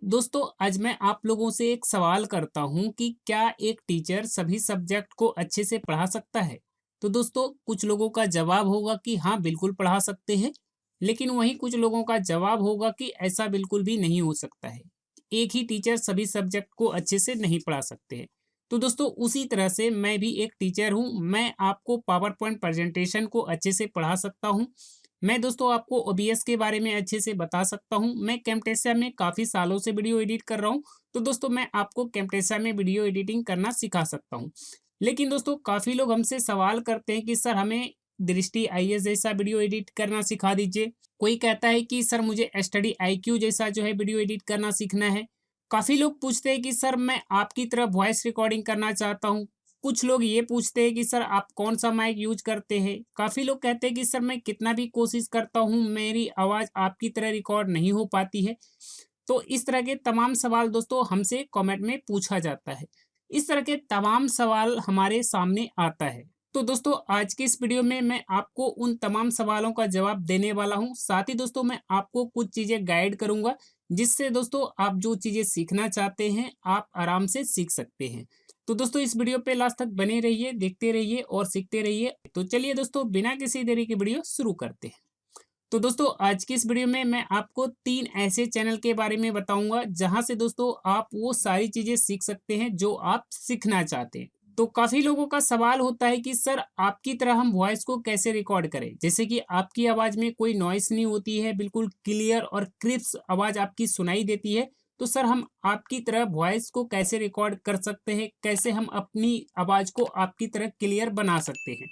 दोस्तों आज मैं आप लोगों से एक सवाल करता हूं कि क्या एक टीचर सभी सब्जेक्ट को अच्छे से पढ़ा सकता है। तो दोस्तों कुछ लोगों का जवाब होगा कि हाँ बिल्कुल पढ़ा सकते हैं। लेकिन वहीं कुछ लोगों का जवाब होगा कि ऐसा बिल्कुल भी नहीं हो सकता है। एक ही टीचर सभी सब्जेक्ट को अच्छे से नहीं पढ़ा सकते हैं। तो दोस्तों उसी तरह से मैं भी एक टीचर हूं। मैं आपको पावर पॉइंट प्रेजेंटेशन को अच्छे से पढ़ा सकता हूं। मैं दोस्तों आपको ओबीएस के बारे में अच्छे से बता सकता हूं। मैं कैमटेसिया में काफ़ी सालों से वीडियो एडिट कर रहा हूं। तो दोस्तों मैं आपको कैमटेसिया में वीडियो एडिटिंग करना सिखा सकता हूं। लेकिन दोस्तों काफ़ी लोग हमसे सवाल करते हैं कि सर हमें दृष्टि आईएएस जैसा वीडियो एडिट करना सिखा दीजिए। कोई कहता है कि सर मुझे स्टडी आईक्यू जैसा जो है वीडियो एडिट करना सीखना है। काफ़ी लोग पूछते हैं कि सर मैं आपकी तरह वॉइस रिकॉर्डिंग करना चाहता हूँ। कुछ लोग ये पूछते हैं कि सर आप कौन सा माइक यूज करते हैं। काफ़ी लोग कहते हैं कि सर मैं कितना भी कोशिश करता हूँ मेरी आवाज़ आपकी तरह रिकॉर्ड नहीं हो पाती है। तो इस तरह के तमाम सवाल दोस्तों हमसे कमेंट में पूछा जाता है। इस तरह के तमाम सवाल हमारे सामने आता है। तो दोस्तों आज की इस वीडियो में मैं आपको उन तमाम सवालों का जवाब देने वाला हूं। साथ ही दोस्तों मैं आपको कुछ चीज़ें गाइड करूंगा जिससे दोस्तों आप जो चीज़ें सीखना चाहते हैं आप आराम से सीख सकते हैं। तो दोस्तों इस वीडियो पे लास्ट तक बने रहिए, देखते रहिए और सीखते रहिए। तो चलिए दोस्तों बिना किसी देरी के वीडियो शुरू करते हैं। तो दोस्तों आज की इस वीडियो में मैं आपको 3 ऐसे चैनल के बारे में बताऊंगा जहां से दोस्तों आप वो सारी चीजें सीख सकते हैं जो आप सीखना चाहते हैं। तो काफी लोगों का सवाल होता है कि सर आपकी तरह हम वॉइस को कैसे रिकॉर्ड करें, जैसे कि आपकी आवाज में कोई नॉइस नहीं होती है, बिल्कुल क्लियर और क्रिस्प आवाज आपकी सुनाई देती है। तो सर हम आपकी तरह वॉइस को कैसे रिकॉर्ड कर सकते हैं, कैसे हम अपनी आवाज को आपकी तरह क्लियर बना सकते हैं।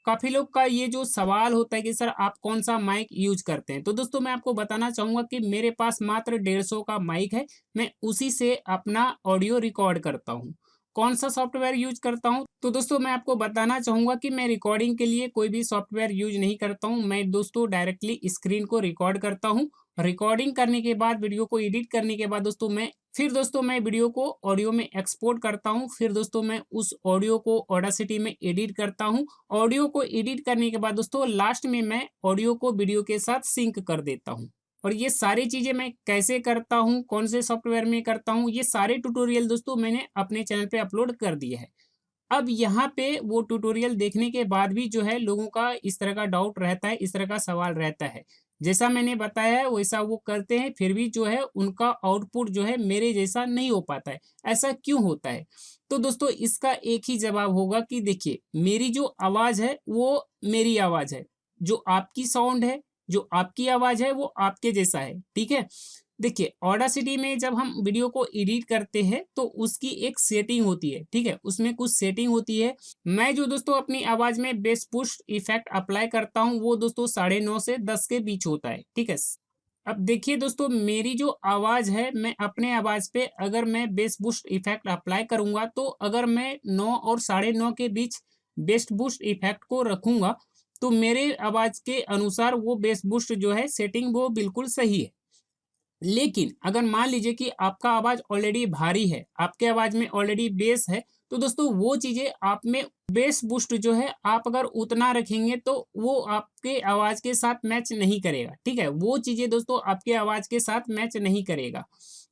काफ़ी लोग का ये जो सवाल होता है कि सर आप कौन-सा माइक यूज़ करते हैं? तो दोस्तों मैं आपको बताना चाहूँगा कि मेरे पास मात्र 150 का माइक है। मैं उसी से अपना ऑडियो रिकॉर्ड करता हूँ। कौन-सा सॉफ्टवेयर यूज़ करता हूँ? तो दोस्तों मैं आपको बताना चाहूँगा कि मैं रिकॉर्डिंग के लिए कोई भी सॉफ्टवेयर यूज़ नहीं करता हूँ। मैं दोस्तों डायरेक्टली स्क्रीन को रिकॉर्ड करता हूँ। रिकॉर्डिंग करने के बाद वीडियो को एडिट करने के बाद दोस्तों मैं वीडियो को ऑडियो में एक्सपोर्ट करता हूँ। फिर दोस्तों मैं उस ऑडियो को ऑडासिटी में एडिट करता हूँ। ऑडियो को एडिट करने के बाद दोस्तों लास्ट में मैं ऑडियो को वीडियो के साथ सिंक कर देता हूँ। और ये सारी चीज़ें मैं कैसे करता हूँ, कौन से सॉफ्टवेयर में करता हूँ, ये सारे ट्यूटोरियल दोस्तों मैंने अपने चैनल पे अपलोड कर दिए है। अब यहाँ पे वो ट्यूटोरियल देखने के बाद भी जो है लोगों का इस तरह का डाउट रहता है, इस तरह का सवाल रहता है। जैसा मैंने बताया है वैसा वो करते हैं, फिर भी जो है उनका आउटपुट जो है मेरे जैसा नहीं हो पाता है। ऐसा क्यों होता है? तो दोस्तों इसका एक ही जवाब होगा कि देखिए मेरी जो आवाज़ है वो मेरी आवाज़ है। जो आपकी साउंड है, जो आपकी आवाज़ है वो आपके जैसा है, ठीक है? देखिए ऑडासिटी में जब हम वीडियो को एडिट करते हैं तो उसकी एक सेटिंग होती है, ठीक है? उसमें कुछ सेटिंग होती है। मैं जो दोस्तों अपनी आवाज में बेस बूस्ट इफेक्ट अप्लाई करता हूँ वो दोस्तों 9:30 से 10 के बीच होता है, ठीक है? अब देखिए दोस्तों मेरी जो आवाज है मैं अपने आवाज पे अगर मैं बेस बूस्ट इफेक्ट अप्लाई करूंगा तो अगर मैं 9 और 9:30 के बीच बेस्ट बूस्ट इफेक्ट को रखूंगा तो मेरे आवाज के अनुसार वो बेस बूस्ट जो है सेटिंग वो बिल्कुल सही है। लेकिन अगर मान लीजिए कि आपका आवाज़ ऑलरेडी भारी है, आपके आवाज़ में ऑलरेडी बेस है, तो दोस्तों वो चीज़ें आप में बेस बूस्ट जो है आप अगर उतना रखेंगे तो वो आपके आवाज़ के साथ मैच नहीं करेगा, ठीक है? वो चीज़ें दोस्तों आपके आवाज़ के साथ मैच नहीं करेगा।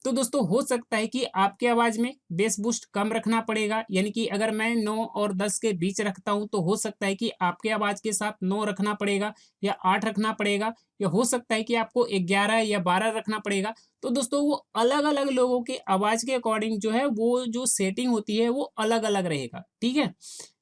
तो दोस्तों हो सकता है कि आपकी आवाज़ में बेस बूस्ट कम रखना पड़ेगा, यानी कि अगर मैं 9 और 10 के बीच रखता हूँ, तो हो सकता है कि आपके आवाज़ के साथ 9 रखना पड़ेगा या 8 रखना पड़ेगा, या हो सकता है कि आपको 11 या 12 रखना पड़ेगा। तो दोस्तों वो अलग-अलग लोगों के आवाज़ के अकॉर्डिंग जो है वो जो सेटिंग होती है वो अलग-अलग रहेगा, ठीक है?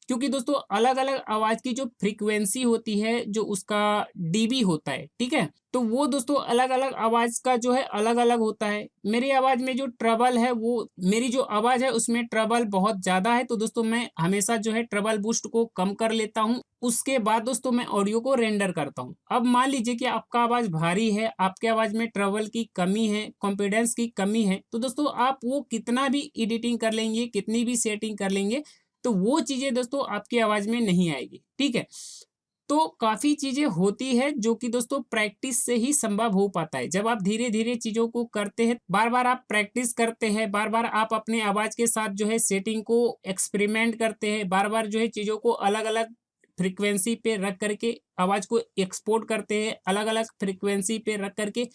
क्योंकि दोस्तों अलग-अलग आवाज़ की जो फ्रीक्वेंसी होती है, जो उसका डीबी होता है, ठीक है? तो वो दोस्तों अलग-अलग आवाज़ का जो है अलग-अलग होता है। मेरी आवाज़ में जो ट्रबल है वो मेरी जो आवाज़ है उसमें ट्रबल बहुत ज़्यादा है, तो दोस्तों मैं हमेशा जो है ट्रबल बूस्ट को कम कर लेता हूँ। उसके बाद दोस्तों मैं ऑडियो को रेंडर करता हूँ। अब मान लीजिए कि आपका आवाज़ भारी है, आपके आवाज़ में ट्रबल की कमी है, कॉन्फिडेंस की कमी है, तो दोस्तों आप वो कितना भी एडिटिंग कर लेंगे, कितनी भी सेटिंग कर लेंगे, तो वो चीज़ें दोस्तों आपकी आवाज़ में नहीं आएगी, ठीक है? तो काफ़ी चीज़ें होती हैं जो कि दोस्तों प्रैक्टिस से ही संभव हो पाता है। जब आप धीरे-धीरे चीज़ों को करते हैं, बार-बार आप प्रैक्टिस करते हैं, बार-बार आप अपने आवाज़ के साथ जो है सेटिंग को एक्सपेरिमेंट करते हैं, बार-बार जो है चीज़ों को अलग-अलग फ्रीक्वेंसी पे रख करके आवाज़ को एक्सपोर्ट करते हैं, अलग-अलग फ्रीक्वेंसी पे रख करके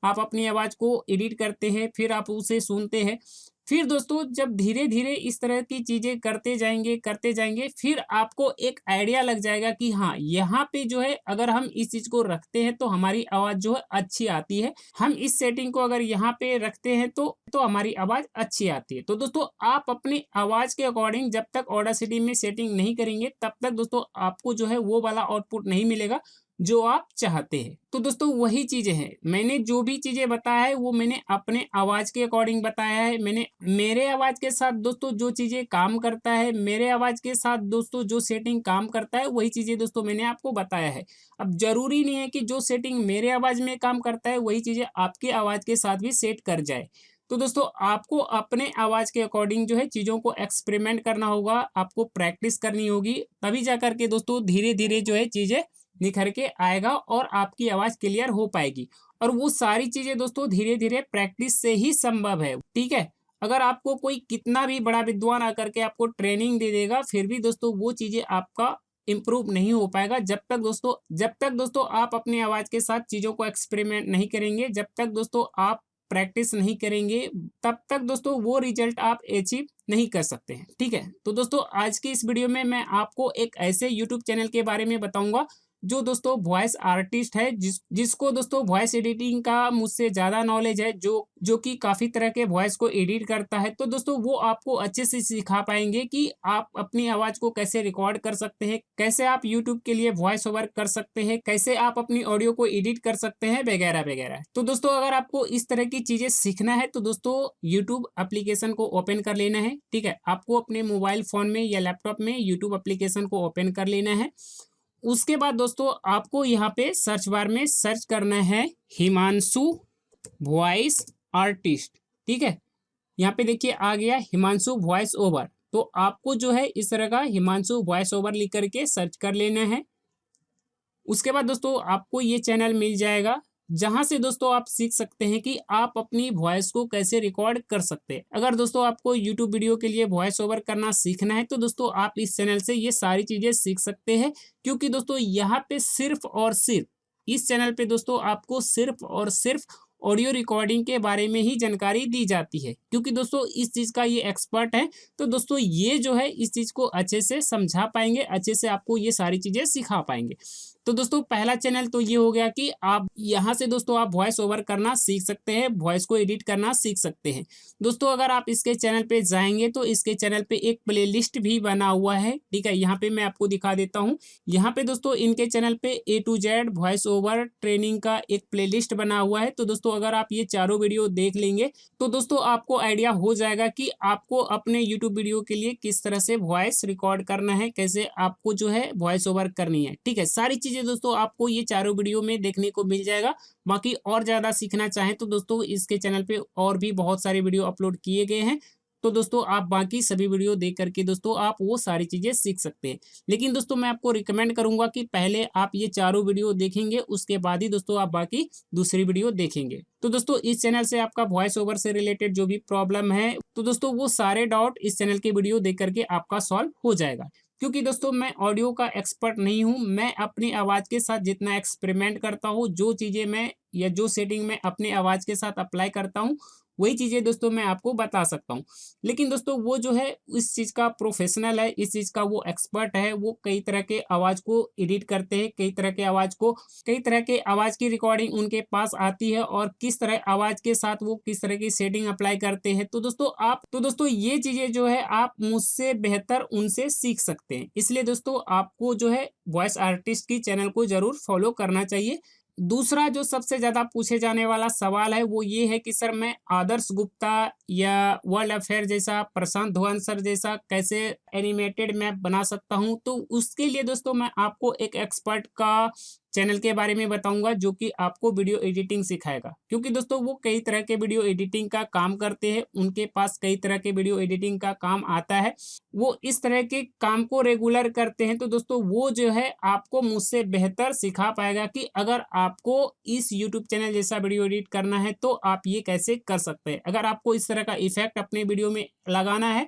आप अपनी आवाज़ को एडिट करते हैं, फिर आप उसे सुनते हैं। फिर दोस्तों जब धीरे-धीरे इस तरह की चीज़ें करते जाएँगे, फिर आपको एक आइडिया लग जाएगा कि हाँ, यहाँ पे जो है अगर हम इस चीज़ को रखते हैं तो हमारी आवाज़ जो है अच्छी आती है। हम इस सेटिंग को अगर यहाँ पे रखते हैं तो हमारी आवाज़ अच्छी आती है। तो दोस्तों आप अपनी आवाज़ के अकॉर्डिंग जब तक ऑडेसिटी में सेटिंग नहीं करेंगे, तब तक दोस्तों आपको जो है वो वाला आउटपुट नहीं मिलेगा जो आप चाहते हैं। तो दोस्तों वही चीज़ें हैं, मैंने जो भी चीज़ें बताया है वो मैंने अपने आवाज़ के अकॉर्डिंग बताया है। मैंने मेरे आवाज़ के साथ दोस्तों जो चीज़ें काम करता है, मेरे आवाज़ के साथ दोस्तों जो सेटिंग काम करता है, वही चीज़ें दोस्तों मैंने आपको बताया है। अब ज़रूरी नहीं है कि जो सेटिंग मेरे आवाज़ में काम करता है, वही चीज़ें आपकी आवाज़ के साथ भी सेट कर जाए। तो दोस्तों आपको अपने आवाज़ के अकॉर्डिंग जो है चीज़ों को एक्सपेरिमेंट करना होगा, आपको प्रैक्टिस करनी होगी, तभी जा कर के दोस्तों धीरे-धीरे जो है चीज़ें निखर के आएगा और आपकी आवाज़ क्लियर हो पाएगी। और वो सारी चीज़ें दोस्तों धीरे-धीरे प्रैक्टिस से ही संभव है, ठीक है? अगर आपको कोई कितना भी बड़ा विद्वान आकर के आपको ट्रेनिंग दे देगा, फिर भी दोस्तों वो चीज़ें आपका इम्प्रूव नहीं हो पाएगा जब तक दोस्तों आप अपनी आवाज़ के साथ चीज़ों को एक्सपेरिमेंट नहीं करेंगे, जब तक दोस्तों आप प्रैक्टिस नहीं करेंगे, तब तक दोस्तों वो रिज़ल्ट आप अचीव नहीं कर सकते हैं, ठीक है? तो दोस्तों आज की इस वीडियो में मैं आपको एक ऐसे यूट्यूब चैनल के बारे में बताऊँगा जो दोस्तों वॉइस आर्टिस्ट है जिसको दोस्तों वॉइस एडिटिंग का मुझसे ज़्यादा नॉलेज है, जो कि काफ़ी तरह के वॉइस को एडिट करता है। तो दोस्तों वो आपको अच्छे से सिखा पाएँगे कि आप अपनी आवाज़ को कैसे रिकॉर्ड कर सकते हैं, कैसे आप यूट्यूब के लिए वॉइस ओवर कर सकते हैं, कैसे आप अपनी ऑडियो को एडिट कर सकते हैं वगैरह-वगैरह। तो दोस्तों अगर आपको इस तरह की चीज़ें सीखना है तो दोस्तों यूट्यूब एप्लीकेशन को ओपन कर लेना है, ठीक है? आपको अपने मोबाइल फ़ोन में या लैपटॉप में यूट्यूब एप्लीकेशन को ओपन कर लेना है। उसके बाद दोस्तों आपको यहाँ पे सर्च बार में सर्च करना है हिमांशु वॉइस आर्टिस्ट, ठीक है? यहाँ पे देखिए आ गया हिमांशु वॉइस ओवर। तो आपको जो है इस तरह का हिमांशु वॉइस ओवर लिख करके सर्च कर लेना है। उसके बाद दोस्तों आपको ये चैनल मिल जाएगा, जहाँ से दोस्तों आप सीख सकते हैं कि आप अपनी वॉइस को कैसे रिकॉर्ड कर सकते हैं। अगर दोस्तों आपको यूट्यूब वीडियो के लिए वॉइस ओवर करना सीखना है तो दोस्तों आप इस चैनल से ये सारी चीज़ें सीख सकते हैं, क्योंकि दोस्तों यहाँ पे सिर्फ और सिर्फ इस चैनल पे दोस्तों आपको सिर्फ और सिर्फ ऑडियो रिकॉर्डिंग के बारे में ही जानकारी दी जाती है, क्योंकि दोस्तों इस चीज़ का ये एक्सपर्ट है। तो दोस्तों ये जो है इस चीज़ को अच्छे से समझा पाएंगे, अच्छे से आपको ये सारी चीज़ें सिखा पाएंगे। तो दोस्तों पहला चैनल तो ये हो गया कि आप यहाँ से दोस्तों आप वॉइस ओवर करना सीख सकते हैं, वॉइस को एडिट करना सीख सकते हैं। दोस्तों अगर आप इसके चैनल पे जाएंगे तो इसके चैनल पे एक प्लेलिस्ट भी बना हुआ है, ठीक है? यहाँ पे मैं आपको दिखा देता हूँ। यहाँ पे दोस्तों इनके चैनल पे A to Z voice over training का एक प्लेलिस्ट बना हुआ है। तो दोस्तों अगर आप ये चारों वीडियो देख लेंगे तो दोस्तों आपको आइडिया हो जाएगा कि आपको अपने यूट्यूब वीडियो के लिए किस तरह से वॉइस रिकॉर्ड करना है, कैसे आपको जो है वॉइस ओवर करनी है, ठीक है? सारी चीज़ें दोस्तों आपको ये चारों वीडियो में देखने को मिल जाएगा। बाकी और ज़्यादा सीखना चाहें तो दोस्तों इसके चैनल पे और भी बहुत सारे वीडियो अपलोड किए गए हैं। तो दोस्तों आप बाकी सभी वीडियो देख करके दोस्तों आप वो सारी चीज़ें सीख सकते हैं। लेकिन दोस्तों मैं आपको रिकमेंड करूँगा कि पहले आप ये चारों वीडियो देखेंगे, उसके बाद ही दोस्तों आप बाकी दूसरी वीडियो देखेंगे। तो दोस्तों इस चैनल से आपका वॉइस ओवर से रिलेटेड जो भी प्रॉब्लम है, तो दोस्तों वो सारे डाउट इस चैनल के वीडियो देख करके आपका सॉल्व हो जाएगा। क्योंकि दोस्तों मैं ऑडियो का एक्सपर्ट नहीं हूँ, मैं अपनी आवाज़ के साथ जितना एक्सपेरिमेंट करता हूँ, जो चीज़ें मैं या जो सेटिंग मैं अपनी आवाज़ के साथ अप्लाई करता हूँ, वही चीज़ें दोस्तों मैं आपको बता सकता हूँ। लेकिन दोस्तों वो जो है इस चीज़ का प्रोफेशनल है, इस चीज़ का वो एक्सपर्ट है, वो कई तरह के आवाज़ को एडिट करते हैं, कई तरह के आवाज़ की रिकॉर्डिंग उनके पास आती है और किस तरह आवाज़ के साथ वो किस तरह की सेटिंग अप्लाई करते हैं। तो दोस्तों ये चीज़ें जो है आप मुझसे बेहतर उनसे सीख सकते हैं। इसलिए दोस्तों आपको जो है वॉइस आर्टिस्ट की चैनल को ज़रूर फॉलो करना चाहिए। दूसरा जो सबसे ज़्यादा पूछे जाने वाला सवाल है वो ये है कि सर मैं आदर्श गुप्ता या वर्ल्ड अफेयर जैसा, प्रशांत धवन सर जैसा कैसे एनिमेटेड मैप बना सकता हूँ? तो उसके लिए दोस्तों मैं आपको एक एक्सपर्ट का चैनल के बारे में बताऊंगा जो कि आपको वीडियो एडिटिंग सिखाएगा, क्योंकि दोस्तों वो कई तरह के वीडियो एडिटिंग का काम करते हैं, उनके पास कई तरह के वीडियो एडिटिंग का काम आता है, वो इस तरह के काम को रेगुलर करते हैं। तो दोस्तों वो जो है आपको मुझसे बेहतर सिखा पाएगा कि अगर आपको इस यूट्यूब चैनल जैसा वीडियो एडिट करना है तो आप ये कैसे कर सकते हैं, अगर आपको इस तरह का इफेक्ट अपने वीडियो में लगाना है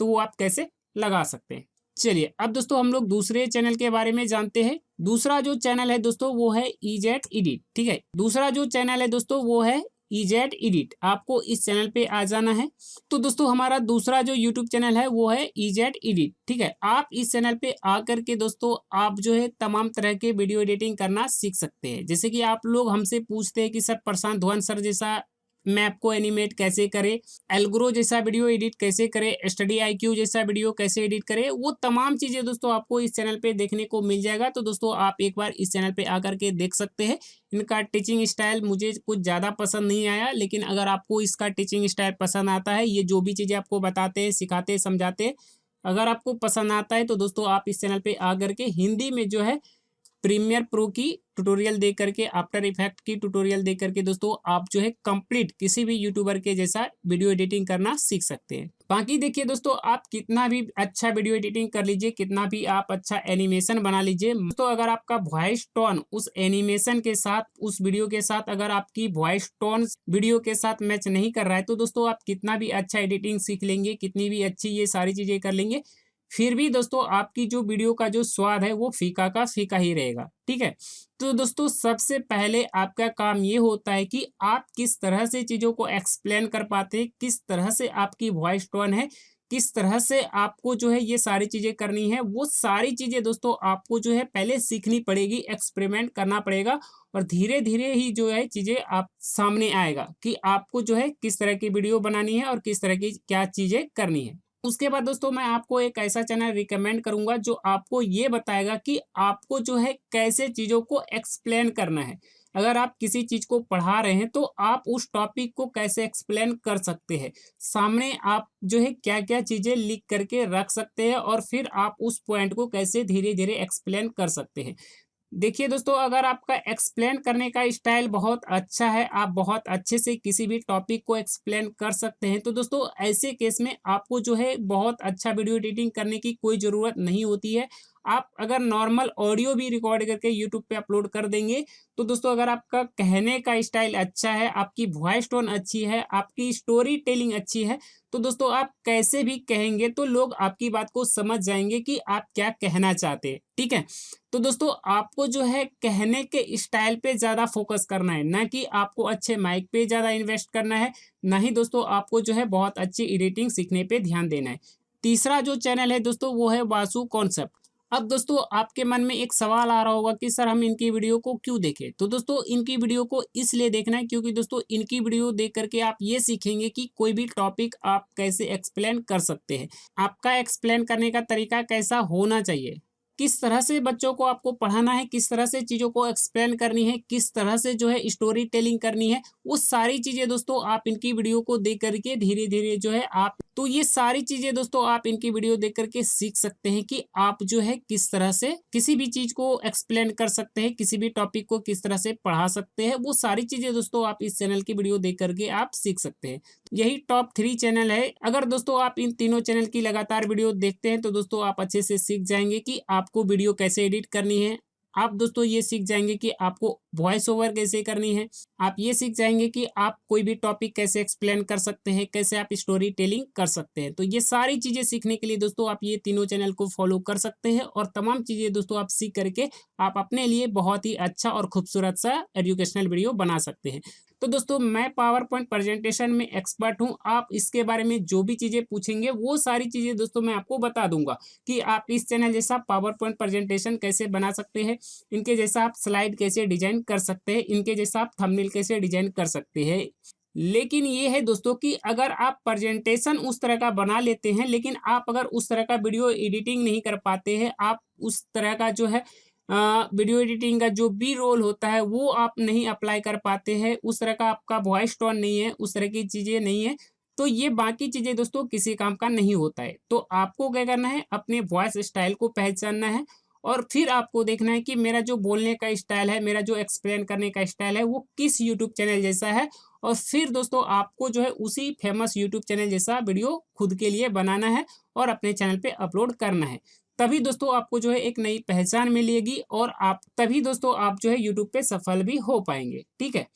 तो वो आप कैसे लगा सकते हैं। चलिए अब दोस्तों हम लोग दूसरे चैनल के बारे में जानते हैं। दूसरा जो चैनल है दोस्तों वो है ईजेट एडिट। ठीक है, दूसरा जो चैनल है दोस्तों वो है ईजेट एडिट। आपको इस चैनल पे आ जाना है। तो दोस्तों हमारा दूसरा जो यूट्यूब चैनल है वो है ईजेट एडिट। ठीक है, आप इस चैनल पे आकर के दोस्तों आप जो है तमाम तरह के वीडियो एडिटिंग करना सीख सकते हैं। जैसे कि आप लोग हमसे पूछते हैं कि सर प्रशांत धवन सर जैसा मैप को एनिमेट कैसे करें, एल्ग्रो जैसा वीडियो एडिट कैसे करें, स्टडी आईक्यू जैसा वीडियो कैसे एडिट करें, वो तमाम चीज़ें दोस्तों आपको इस चैनल पे देखने को मिल जाएगा। तो दोस्तों आप एक बार इस चैनल पे आकर के देख सकते हैं। इनका टीचिंग स्टाइल मुझे कुछ ज़्यादा पसंद नहीं आया, लेकिन अगर आपको इसका टीचिंग स्टाइल पसंद आता है, ये जो भी चीज़ें आपको बताते हैं, सिखाते हैं, समझाते हैं, अगर आपको पसंद आता है तो दोस्तों आप इस चैनल पे आकर के हिंदी में जो है प्रीमियर प्रो की ट्यूटोरियल दे करके, आफ्टर इफेक्ट की ट्यूटोरियल दे करके दोस्तों आप जो है कंप्लीट किसी भी यूट्यूबर के जैसा वीडियो एडिटिंग करना सीख सकते हैं। बाकी देखिए दोस्तों, आप कितना भी अच्छा वीडियो एडिटिंग कर लीजिए, कितना भी आप अच्छा एनिमेशन बना लीजिए, तो अगर आपका वॉइस टोन उस एनिमेशन के साथ, उस वीडियो के साथ, अगर आपकी वॉइस टोन वीडियो के साथ मैच नहीं कर रहा है, तो दोस्तों आप कितना भी अच्छा एडिटिंग सीख लेंगे, कितनी भी अच्छी ये सारी चीजें कर लेंगे, फिर भी दोस्तों आपकी जो वीडियो का जो स्वाद है वो फीका का फीका ही रहेगा। ठीक है, तो दोस्तों सबसे पहले आपका काम ये होता है कि आप किस तरह से चीज़ों को एक्सप्लेन कर पाते हैं, किस तरह से आपकी वॉइस टोन है, किस तरह से आपको जो है ये सारी चीज़ें करनी है, वो सारी चीज़ें दोस्तों आपको जो है पहले सीखनी पड़ेगी, एक्सपेरिमेंट करना पड़ेगा, और धीरे धीरे ही जो है चीज़ें आप सामने आएगा कि आपको जो है किस तरह की वीडियो बनानी है और किस तरह की क्या चीज़ें करनी है। उसके बाद दोस्तों मैं आपको एक ऐसा चैनल रिकमेंड करूंगा जो आपको ये बताएगा कि आपको जो है कैसे चीज़ों को एक्सप्लेन करना है। अगर आप किसी चीज़ को पढ़ा रहे हैं तो आप उस टॉपिक को कैसे एक्सप्लेन कर सकते हैं, सामने आप जो है क्या क्या चीज़ें लिख करके रख सकते हैं, और फिर आप उस पॉइंट को कैसे धीरे धीरे एक्सप्लेन कर सकते हैं। देखिए दोस्तों, अगर आपका एक्सप्लेन करने का स्टाइल बहुत अच्छा है, आप बहुत अच्छे से किसी भी टॉपिक को एक्सप्लेन कर सकते हैं, तो दोस्तों ऐसे केस में आपको जो है बहुत अच्छा वीडियो एडिटिंग करने की कोई ज़रूरत नहीं होती है। आप अगर नॉर्मल ऑडियो भी रिकॉर्ड करके यूट्यूब पे अपलोड कर देंगे, तो दोस्तों अगर आपका कहने का स्टाइल अच्छा है, आपकी वॉइस टोन अच्छी है, आपकी स्टोरी टेलिंग अच्छी है, तो दोस्तों आप कैसे भी कहेंगे तो लोग आपकी बात को समझ जाएंगे कि आप क्या कहना चाहते हैं। ठीक है, तो दोस्तों आपको जो है कहने के स्टाइल पे ज़्यादा फोकस करना है, ना कि आपको अच्छे माइक पे ज़्यादा इन्वेस्ट करना है, ना ही दोस्तों आपको जो है बहुत अच्छी एडिटिंग सीखने पे ध्यान देना है। तीसरा जो चैनल है दोस्तों वो है वासु कॉन्सेप्ट। अब दोस्तों आपके मन में एक सवाल आ रहा होगा कि सर हम इनकी वीडियो को क्यों देखें? तो दोस्तों इनकी वीडियो को इसलिए देखना है क्योंकि दोस्तों इनकी वीडियो देख करके आप ये सीखेंगे कि कोई भी टॉपिक आप कैसे एक्सप्लेन कर सकते हैं, आपका एक्सप्लेन करने का तरीका कैसा होना चाहिए, किस तरह से बच्चों को आपको पढ़ाना है, किस तरह से चीज़ों को एक्सप्लेन करनी है, किस तरह से जो है स्टोरी टेलिंग करनी है, वो सारी चीज़ें दोस्तों आप इनकी वीडियो को देख करके धीरे धीरे जो है आप, तो ये सारी चीज़ें दोस्तों आप इनकी वीडियो देख करके सीख सकते हैं कि आप जो है किस तरह से किसी भी चीज़ को एक्सप्लेन कर सकते हैं, किसी भी टॉपिक को किस तरह से पढ़ा सकते हैं, वो सारी चीज़ें दोस्तों आप इस चैनल की वीडियो देख करके आप सीख सकते हैं। यही टॉप 3 चैनल है। अगर दोस्तों आप इन तीनों चैनल की लगातार वीडियो देखते हैं तो दोस्तों आप अच्छे से सीख जाएंगे कि आपको वीडियो कैसे एडिट करनी है। आप दोस्तों ये सीख जाएंगे कि आपको वॉइस ओवर कैसे करनी है। आप ये सीख जाएंगे कि आप कोई भी टॉपिक कैसे एक्सप्लेन कर सकते हैं, कैसे आप स्टोरी टेलिंग कर सकते हैं। तो ये सारी चीज़ें सीखने के लिए दोस्तों आप ये तीनों चैनल को फॉलो कर सकते हैं, और तमाम चीज़ें दोस्तों आप सीख करके आप अपने लिए बहुत ही अच्छा और खूबसूरत सा एजुकेशनल वीडियो बना सकते हैं। तो दोस्तों मैं पावर पॉइंट प्रेजेंटेशन में एक्सपर्ट हूँ। आप इसके बारे में जो भी चीज़ें पूछेंगे वो सारी चीज़ें दोस्तों मैं आपको बता दूंगा कि आप इस चैनल जैसा पावर पॉइंट प्रेजेंटेशन कैसे बना सकते हैं, इनके जैसा आप स्लाइड कैसे डिजाइन कर सकते हैं, इनके जैसा आप थंबनेल कैसे डिजाइन कर सकते हैं। लेकिन ये है दोस्तों कि अगर आप प्रेजेंटेशन उस तरह का बना लेते हैं, लेकिन आप अगर उस तरह का वीडियो एडिटिंग नहीं कर पाते हैं, आप उस तरह का जो है वीडियो एडिटिंग का जो भी रोल होता है वो आप नहीं अप्लाई कर पाते हैं, उस तरह का आपका वॉइस टोन नहीं है, उस तरह की चीज़ें नहीं है, तो ये बाकी चीज़ें दोस्तों किसी काम का नहीं होता है। तो आपको क्या करना है, अपने वॉइस स्टाइल को पहचानना है, और फिर आपको देखना है कि मेरा जो बोलने का स्टाइल है, मेरा जो एक्सप्लेन करने का स्टाइल है वो किस यूट्यूब चैनल जैसा है, और फिर दोस्तों आपको जो है उसी फेमस यूट्यूब चैनल जैसा वीडियो खुद के लिए बनाना है और अपने चैनल पे अपलोड करना है। तभी दोस्तों आपको जो है एक नई पहचान मिलेगी, और आप तभी दोस्तों आप जो है यूट्यूब पे सफल भी हो पाएंगे। ठीक है।